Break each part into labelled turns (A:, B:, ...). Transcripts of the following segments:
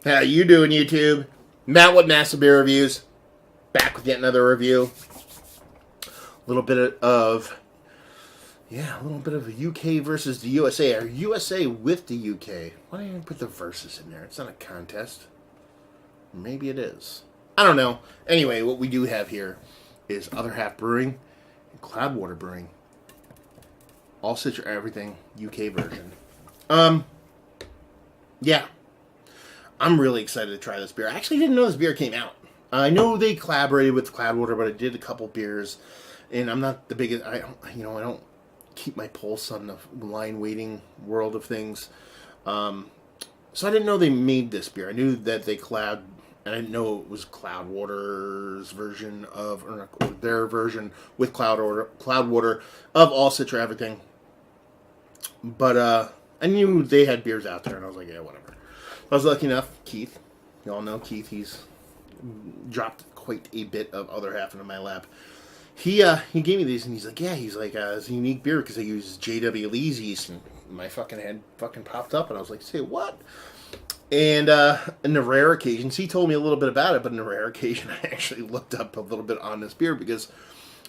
A: How you doing, YouTube? Matt with Massive Beer Reviews. Back with yet another review. A little bit of a little bit of the UK versus the USA. Or USA with the UK. Why don't you put the versus in there? It's not a contest. Maybe it is. I don't know. Anyway, what we do have here is Other Half Brewing and Cloudwater Brewing. All Citra everything UK version. Yeah. I'm really excited to try this beer. I actually didn't know this beer came out. I know they collaborated with Cloudwater, but I did a couple beers, and I'm not the biggest. I don't keep my pulse on the line waiting world of things. So I didn't know they made this beer. I knew that they collab, and I didn't know it was Cloudwater's version of, or their version with Cloudwater of all Citra everything. But I knew they had beers out there, and I was like, yeah, whatever. I was lucky enough, Keith. You all know Keith. He's dropped quite a bit of Other Half into my lap. He gave me these, and he's like, it's a unique beer because I use J.W. Lee's yeast, and my fucking head fucking popped up, and I was like, say what? And in the rare occasions, he told me a little bit about it, but in the rare occasion, I actually looked up a little bit on this beer because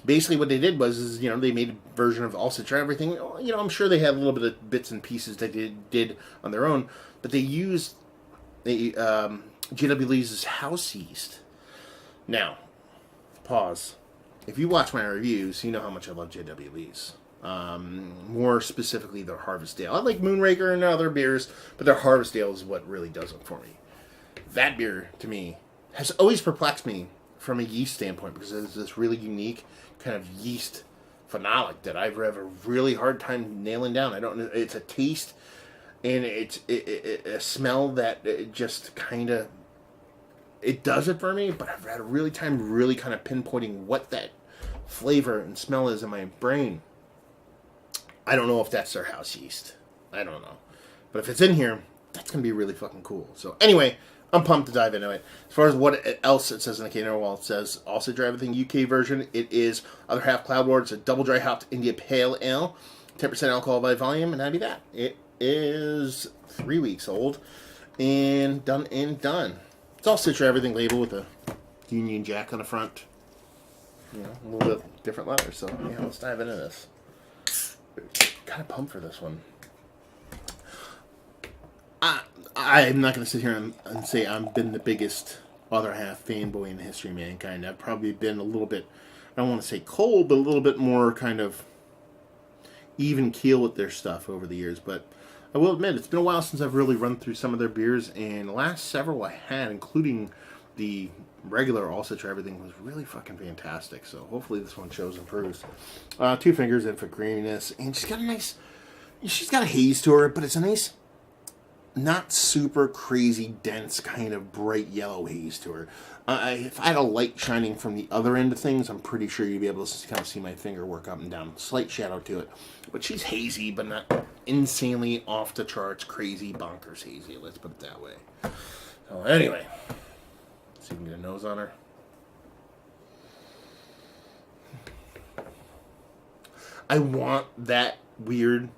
A: basically what they did was, they made a version of all Citra everything. I'm sure they had a little bit of bits and pieces that they did on their own, but they used J.W. Lee's house yeast. Now, pause. If you watch my reviews, you know how much I love J.W. Lee's. More specifically, their Harvest Ale. I like Moonraker and other beers, but their Harvest Ale is what really does it for me. That beer, to me, has always perplexed me from a yeast standpoint because it's this really unique kind of yeast phenolic that I've had a really hard time nailing down. It's a taste. And it's a smell that it just kind of, it does it for me, but I've had a really time really kind of pinpointing what that flavor and smell is in my brain. I don't know if that's their house yeast. I don't know. But if it's in here, that's going to be really fucking cool. So anyway, I'm pumped to dive into it. As far as what else it says in the can, well, it says also Dry Everything UK version. It is Other Half Cloudwater. It's a double dry hopped India Pale Ale. 10% alcohol by volume, and that'd be that. It is 3 weeks old and done. It's all Citra everything label with a Union Jack on the front. A little bit different letters. So let's dive into this. Kind of pumped for this one. I'm not going to sit here and say I've been the biggest Other Half fanboy in the history of mankind. I've probably been a little bit, I don't want to say cold, but a little bit more kind of even keel with their stuff over the years, but I will admit, it's been a while since I've really run through some of their beers, and the last several I had, including the regular All Citra everything, was really fucking fantastic. So hopefully this one shows and proves. 2 fingers in for creaminess, and she's got a haze to her, but it's a nice, not super crazy dense kind of bright yellow haze to her. If I had a light shining from the other end of things, I'm pretty sure you'd be able to kind of see my finger work up and down. Slight shadow to it. But she's hazy, but not insanely off the charts, crazy, bonkers hazy. Let's put it that way. So anyway, let's see if we can get a nose on her. I want that weird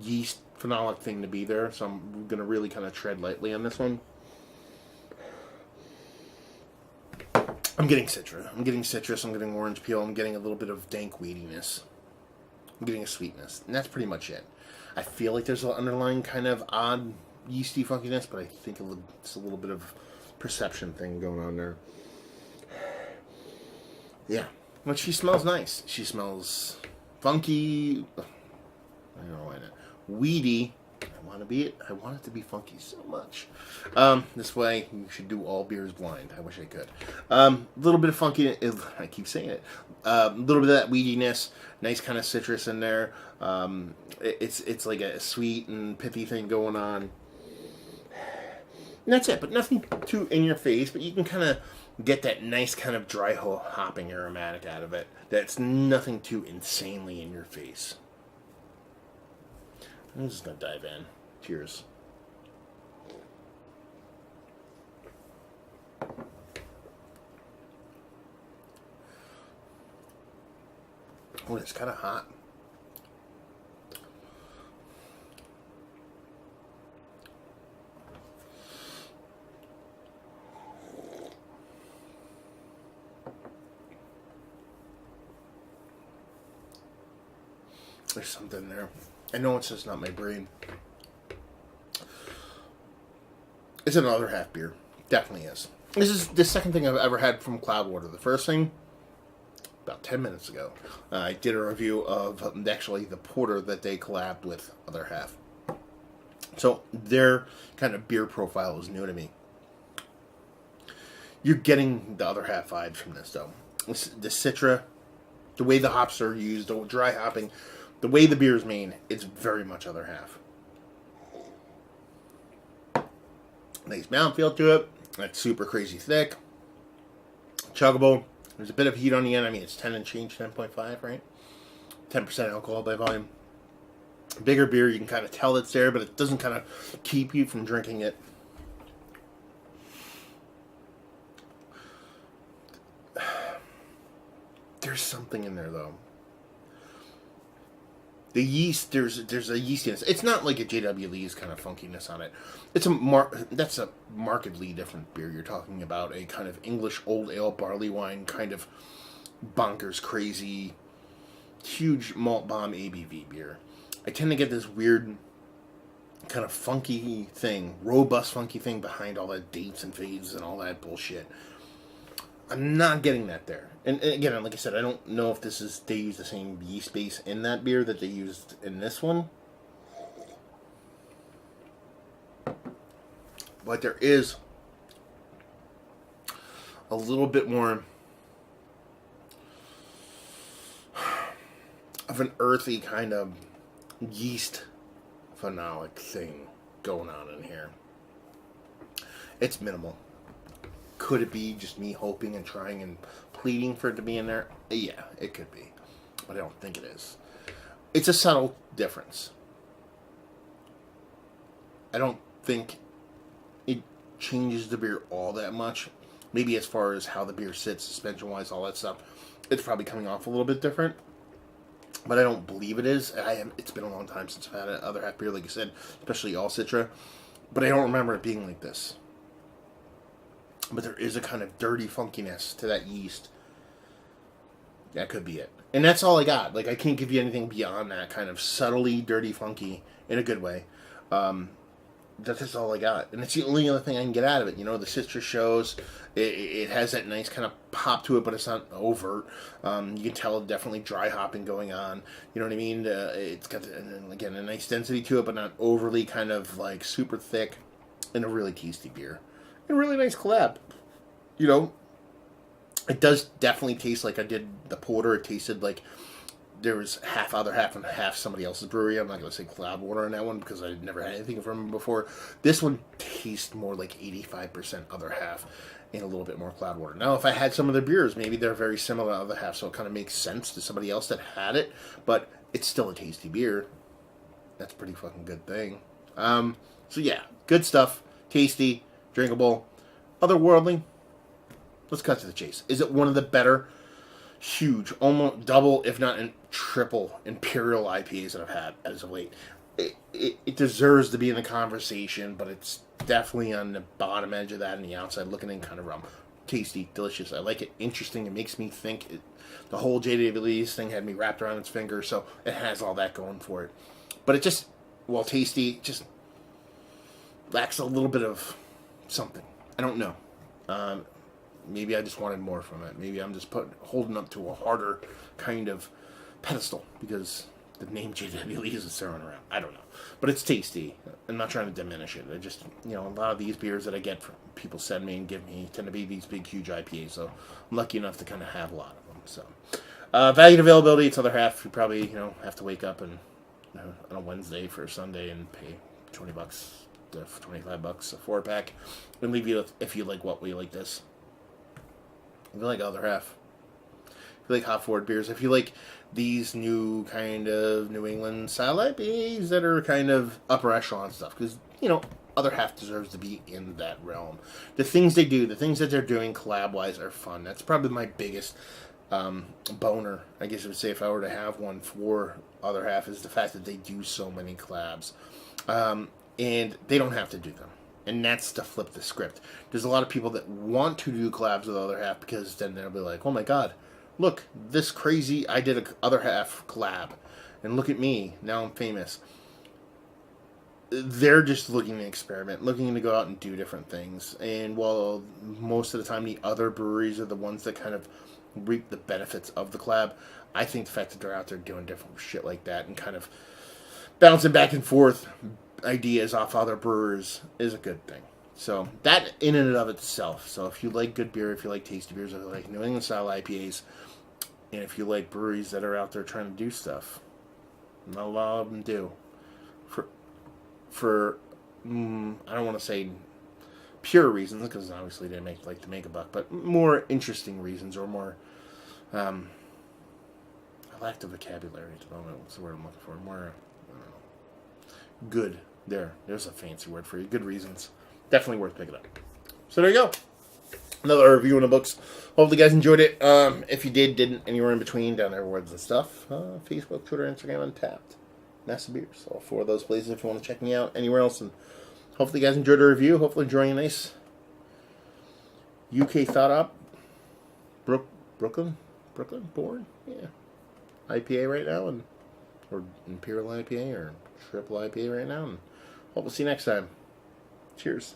A: yeast phenolic thing to be there, so I'm going to really kind of tread lightly on this one. I'm getting Citra. I'm getting citrus. I'm getting orange peel. I'm getting a little bit of dank weediness. I'm getting a sweetness. And that's pretty much it. I feel like there's an underlying kind of odd yeasty funkiness, but I think it's a little bit of perception thing going on there. Yeah. But she smells nice. She smells funky. I don't know why not. Weedy. I want it to be funky so much. This way, you should do all beers blind. I wish I could. A little bit of funky. I keep saying it. A little bit of that weediness. Nice kind of citrus in there. It's like a sweet and pithy thing going on. And that's it. But nothing too in your face. But you can kind of get that nice kind of dry hopping aromatic out of it. That's nothing too insanely in your face. I'm just going to dive in. Cheers. Oh, it's kind of hot. There's something there. I know it's just not my brain. It's another half beer. Definitely is. This is the second thing I've ever had from Cloudwater. The first thing, about 10 minutes ago, I did a review of actually the porter that they collabed with Other Half. So their kind of beer profile is new to me. You're getting the Other Half vibes from this, though. The Citra, the way the hops are used, the dry hopping, the way the beer is made, it's very much Other Half. Nice mouthfeel to it. It's super crazy thick. Chuggable. There's a bit of heat on the end. I mean, it's 10 and change, 10.5, right? 10% alcohol by volume. Bigger beer, you can kind of tell it's there, but it doesn't kind of keep you from drinking it. There's something in there, though. The yeast, there's a yeastiness. It's not like a JW Lee's kind of funkiness on it. That's a markedly different beer. You're talking about a kind of English old ale barley wine, kind of bonkers, crazy, huge malt bomb ABV beer. I tend to get this weird, kind of funky thing, robust funky thing behind all that dates and fades and all that bullshit. I'm not getting that there. And again, like I said, I don't know if they use the same yeast base in that beer that they used in this one. But there is a little bit more of an earthy kind of yeast phenolic thing going on in here. It's minimal. Could it be just me hoping and trying and pleading for it to be in there? Yeah, it could be. But I don't think it is. It's a subtle difference. I don't think it changes the beer all that much. Maybe as far as how the beer sits, suspension-wise, all that stuff, it's probably coming off a little bit different. But I don't believe it is. It's been a long time since I've had Other Half beer, like I said, especially all Citra. But I don't remember it being like this. But there is a kind of dirty funkiness to that yeast. That could be it. And that's all I got. Like, I can't give you anything beyond that kind of subtly dirty funky in a good way. That's just all I got. And it's the only other thing I can get out of it. You know, the Citra shows. It has that nice kind of pop to it, but it's not overt. You can tell definitely dry hopping going on. You know what I mean? It's got, again, a nice density to it, but not overly kind of like super thick. And a really tasty beer. A really nice collab. You know, it does definitely taste like I did the porter. It tasted like there was half Other Half and half somebody else's brewery. I'm not going to say Cloudwater on that one because I'd never had anything from them before. This one tastes more like 85% Other Half and a little bit more Cloudwater. Now, if I had some of their beers, maybe they're very similar to Other Half, so it kind of makes sense to somebody else that had it, but it's still a tasty beer. That's a pretty fucking good thing. So yeah, good stuff. Tasty. Drinkable, otherworldly. Let's cut to the chase. Is it one of the better, huge, almost double, if not triple, Imperial IPAs that I've had as of late? It deserves to be in the conversation, but it's definitely on the bottom edge of that and the outside looking in kind of rum. Tasty, delicious. I like it. Interesting. It makes me think. The whole JW Lee's thing had me wrapped around its finger, so it has all that going for it. But it just, while tasty, just lacks a little bit of something. I don't know. Maybe I just wanted more from it. Maybe I'm just holding up to a harder kind of pedestal because the name JW Lee's is thrown around. I don't know. But it's tasty. I'm not trying to diminish it. I just, a lot of these beers that I get from people send me and give me tend to be these big, huge IPAs. So I'm lucky enough to kind of have a lot of them. So, value and availability, it's Other Half. You probably, have to wake up and on a Wednesday for a Sunday and pay $20 to $25 a 4-pack, and leave you if you like what we like this. If you like Other Half, if you like hop forward beers, if you like these new kind of New England style IPAs that are kind of upper echelon stuff, because Other Half deserves to be in that realm. The things they do, the things that they're doing collab wise are fun. That's probably my biggest boner, I guess I would say, if I were to have one for Other Half, is the fact that they do so many collabs. And they don't have to do them. And that's to flip the script. There's a lot of people that want to do collabs with Other Half because then they'll be like, oh my god, look, this crazy, I did a Other Half collab. and look at me, now I'm famous. They're just looking to experiment, looking to go out and do different things. And while most of the time the other breweries are the ones that kind of reap the benefits of the collab, I think the fact that they're out there doing different shit like that and kind of bouncing back and forth ideas off other brewers is a good thing. So that in and of itself. So if you like good beer, if you like tasty beers, if you like New England style IPAs, and if you like breweries that are out there trying to do stuff, not a lot of them do. For I don't want to say pure reasons, because obviously they like to make a buck, but more interesting reasons, or more I lack the vocabulary at the moment. What's the word I'm looking for? More I don't know. Good. There's a fancy word for you. Good reasons. Definitely worth picking up. So there you go. Another review in the books. Hopefully you guys enjoyed it. If you didn't, and you were in between, down there words and stuff. Facebook, Twitter, Instagram, Untapped. Massive Beers. All four of those places if you want to check me out anywhere else. And hopefully you guys enjoyed the review. Hopefully enjoying a nice UK thought up. Brooklyn born? Yeah. IPA right now, or Imperial IPA, or Triple IPA right now. And hope we'll see you next time. Cheers.